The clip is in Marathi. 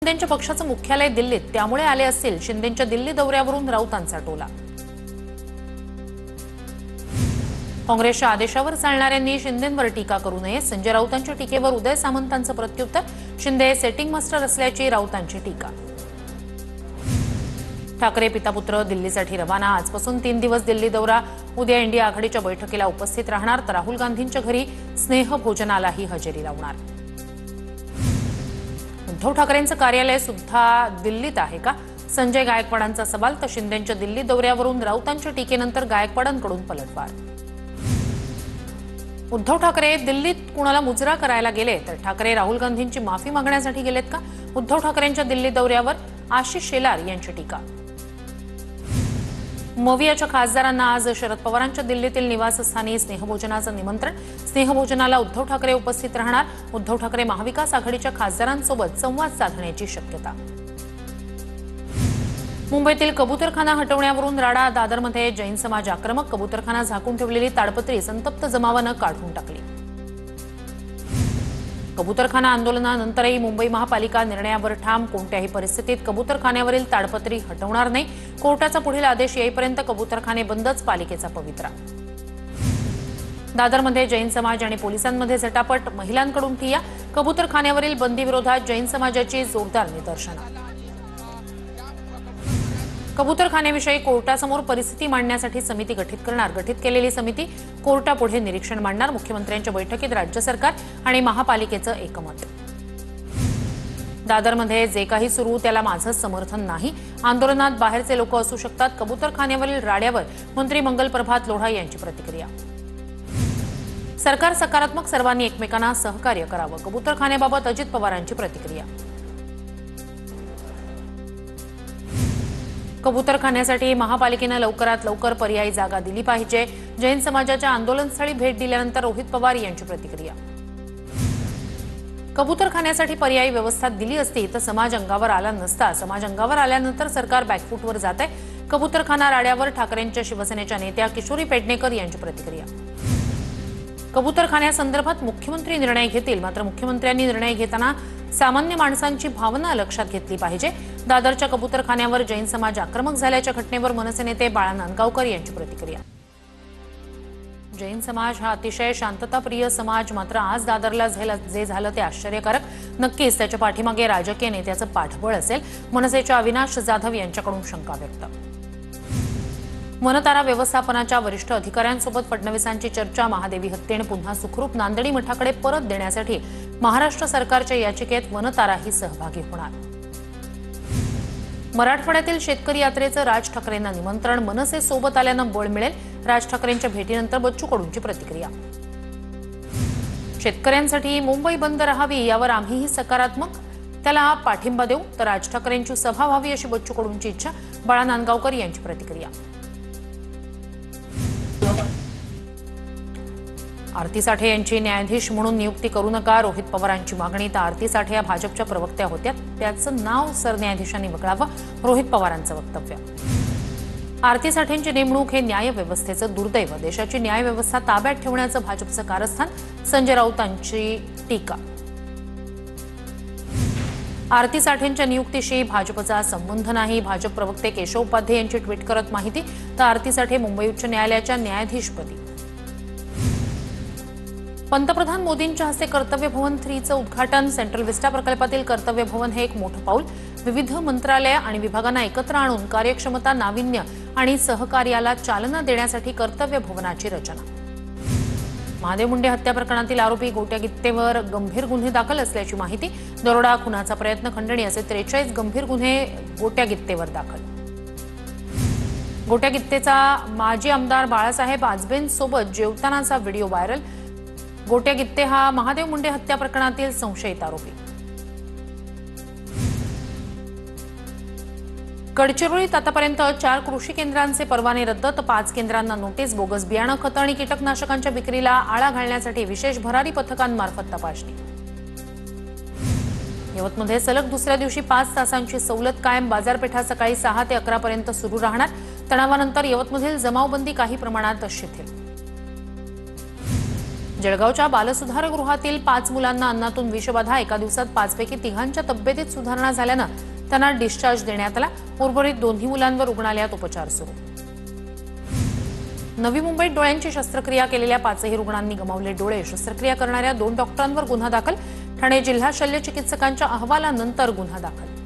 शिंदेंच्या पक्षाचं मुख्यालय दिल्लीत, त्यामुळे आले असतील शिंदेंच्या दिल्ली दौऱ्यावरून राऊतांचा टोला। काँग्रेसच्या आदेशावर चालणाऱ्यांनी शिंदेंवर टीका करू नये, संजय राऊतांच्या टीकेवर उदय सामंतांचं प्रत्युत्तर। शिंदे सेटिंग मास्टर असल्याची राऊतांची टीका। ठाकरे पितापुत्र दिल्लीसाठी रवाना, आजपासून 3 दिवस दिल्ली दौरा। उद्या इंडिया आघाडीच्या बैठकीला उपस्थित राहणार, तर राहुल गांधींच्या घरी स्नेहभोजनालाही हजेरी लावणार। उद्धव ठाकरेंचं कार्यालय सुद्धा दिल्लीत आहे का? संजय गायकवाडांचा सवाल, तर शिंदेंच्या दिल्ली दौऱ्यावरून राऊतांच्या टीकेनंतर गायकवाडांकडून पलटवार। उद्धव ठाकरे दिल्लीत कुणाला मुजरा करायला गेले, तर ठाकरे राहुल गांधींची माफी मागण्यासाठी गेलेत का? उद्धव ठाकरेंच्या दिल्ली दौऱ्यावर आशिष शेलार यांची टीका। मवियाच्या खासदारांना आज शरद पवारांच्या दिल्लीतील निवासस्थानी स्नेहभोजनाचं निमंत्रण। स्नेहभोजनाला उद्धव ठाकरे उपस्थित राहणार। उद्धव ठाकरे महाविकास आघाडीच्या खासदारांसोबत संवाद साधण्याची शक्यता। मुंबईतील कबूतरखाना हटवण्यावरून राडा, दादरमध्ये जैन समाज आक्रमक। कबूतरखाना झाकून ठेवलेली ताडपत्री संतप्त जमावानं काढून टाकली। कबूतरखाना आंदोलनानंतरही मुंबई महापालिका निर्णयावर ठाम, कोणत्याही परिस्थितीत कबूतरखान्यावरील ताडपत्री हटवणार नाही। कोर्टाचा पुढील आदेश येईपर्यंत कबूतरखाने बंदच, पालिकेचा पवित्रा। दादरमध्ये जैन समाज आणि पोलिसांमध्ये झटापट, महिलांकडून ठिय्या। कबूतरखान्यावरील बंदीविरोधात जैन समाजाची जोरदार निदर्शनं। कबूतरखान्याविषयी कोर्टासमोर परिस्थिती मांडण्यासाठी समिती गठीत करणार। गठीत केलेली समिती कोर्टापुढे निरीक्षण मांडणार। मुख्यमंत्र्यांच्या बैठकीत राज्य सरकार आणि महापालिकेचं एकमत। दादरमध्ये जे काही सुरू त्याला माझं समर्थन नाही, आंदोलनात बाहेरचे लोक असू शकतात। कबूतरखान्यावरील राड्यावर मंत्री मंगल प्रभात लोढा यांची प्रतिक्रिया। सरकार सकारात्मक, सर्वांनी एकमेकांना सहकार्य करावं। कबूतरखान्याबाबत अजित पवारांची प्रतिक्रिया। कबूतरखान्यासाठी महापालिकेनं लवकरात लवकर पर्यायी जागा दिली पाहिजे। जैन समाजाच्या आंदोलनस्थळी भेट दिल्यानंतर रोहित पवार यांची प्रतिक्रिया। कबूतरखान्यासाठी पर्यायी व्यवस्था दिली असती तर समाज अंगावर आला नसता। समाज अंगावर आल्यानंतर सरकार बॅकफूटवर जात आहे। कबूतरखाना राड्यावर ठाकरेंच्या शिवसेनेच्या नेत्या किशोरी पेडणेकर यांची प्रतिक्रिया। कबूतरखान्यासंदर्भात मुख्यमंत्री निर्णय घेतील, मात्र मुख्यमंत्र्यांनी निर्णय घेताना सामान्य माणसांची भावना लक्षात घेतली पाहिजे। दादरच्या कबूतरखान्यावर जैन समाज आक्रमक झाल्याच्या घटनेवर मनसे नेते बाळा नांदगावकर यांची प्रतिक्रिया। जैन समाज हा अतिशय शांतताप्रिय समाज, मात्र आज दादरला जे झालं ते आश्चर्यकारक। नक्कीच त्याच्या पाठीमागे राजकीय नेत्याचं पाठबळ असेल। मनसेच्या अविनाश जाधव यांच्याकडून शंका व्यक्त। वनतारा व्यवस्थापनाच्या वरिष्ठ अधिकाऱ्यांसोबत फडणवीसांची चर्चा। महादेवी हत्येने पुन्हा सुखरूप नांदणी मठाकडे परत देण्यासाठी महाराष्ट्र सरकारच्या याचिकेत वनताराही सहभागी होणार। मराठवाड्यातील शेतकरी यात्रेचं राज ठाकरेंना निमंत्रण। मनसे सोबत आल्यानं बळ मिळेल। राज ठाकरेंच्या भेटीनंतर बच्चू कडूंची प्रतिक्रिया। शेतकऱ्यांसाठी मुंबई बंद राहावी यावर आम्हीही सकारात्मक, त्याला पाठिंबा देऊ, तर राज ठाकरेंची सभा व्हावी अशी बच्चू कडूंची इच्छा। बाळा नांदगावकर यांची प्रतिक्रिया। आरती साठे यांची न्यायाधीश म्हणून नियुक्ती करू नका, रोहित पवारांची मागणी। तर आरती साठे या भाजपच्या प्रवक्त्या होत्या, त्याचं नाव सरन्यायाधीशांनी वगळावं, रोहित पवारांचं वक्तव्य। आरती साठेंची नेमणूक हे न्यायव्यवस्थेचं दुर्दैव, देशाची न्यायव्यवस्था ताब्यात ठेवण्याचं भाजपचं कारस्थान, संजय राऊतांची टीका। आरती साठेंच्या नियुक्तीशी भाजपचा संबंध नाही, भाजप प्रवक्ते केशव उपाध्ये यांची ट्विट करत माहिती। तर आरती साठे मुंबई उच्च न्यायालयाच्या न्यायाधीशपदी। पंतप्रधान मोदींच्या हस्ते कर्तव्य भवन 3चं उद्घाटन। सेंट्रल विस्टा प्रकल्पातील कर्तव्य भवन हे एक मोठं पाऊल। विविध मंत्रालय आणि विभागांना एकत्र आणून कार्यक्षमता, नाविन्य आणि सहकार्याला चालना देण्यासाठी कर्तव्य भवनाची रचना। महादेव मुंडे हत्या प्रकरणातील आरोपी गोट्या गित्तेवर गंभीर गुन्हे दाखल असल्याची माहिती। दरोडा, खुनाचा प्रयत्न, खंडणी असे 43 गंभीर गुन्हे गोट्या गित्तेवर दाखल। गोट्या गित्तेचा माजी आमदार बाळासाहेब आजबेंसोबत जेवतानाचा व्हिडिओ व्हायरल। गोट्या गित्ते हा महादेव मुंडे हत्या प्रकरणातील संशयित आरोपी। गडचिरोलीत आतापर्यंत 4 कृषी केंद्रांचे परवाने रद्द, तर 5 केंद्रांना नोटीस। बोगस बियाणं, खतं आणि कीटकनाशकांच्या विक्रीला आळा घालण्यासाठी विशेष भरारी पथकांमार्फत तपासणी। यवतमध्ये सलग दुसऱ्या दिवशी 5 तासांची सवलत कायम। बाजारपेठा सकाळी 6 ते 11 पर्यंत सुरू राहणार। तणावानंतर यवतमधील जमावबंदी काही प्रमाणात शिथिल। जळगावच्या बालसुधारगृहातील 5 मुलांना अन्नातून विषबाधा, एका दिवसात 5 पैकी 3 तब्येतीत सुधारणा झाल्यानं त्यांना डिस्चार्ज देण्यात आला. उर्वरित 2 मुलांवर रुग्णालयात उपचार सुरू. नवी मुंबईत डोळ्यांची शस्त्रक्रिया केलेल्या 5 रुग्णांनी गमावले डोळे. शस्त्रक्रिया करणाऱ्या 2 डॉक्टरांवर गुन्हा दाखल. ठाणे जिल्हा शल्य चिकित्सकांच्या अहवालानंतर गुन्हा दाखल.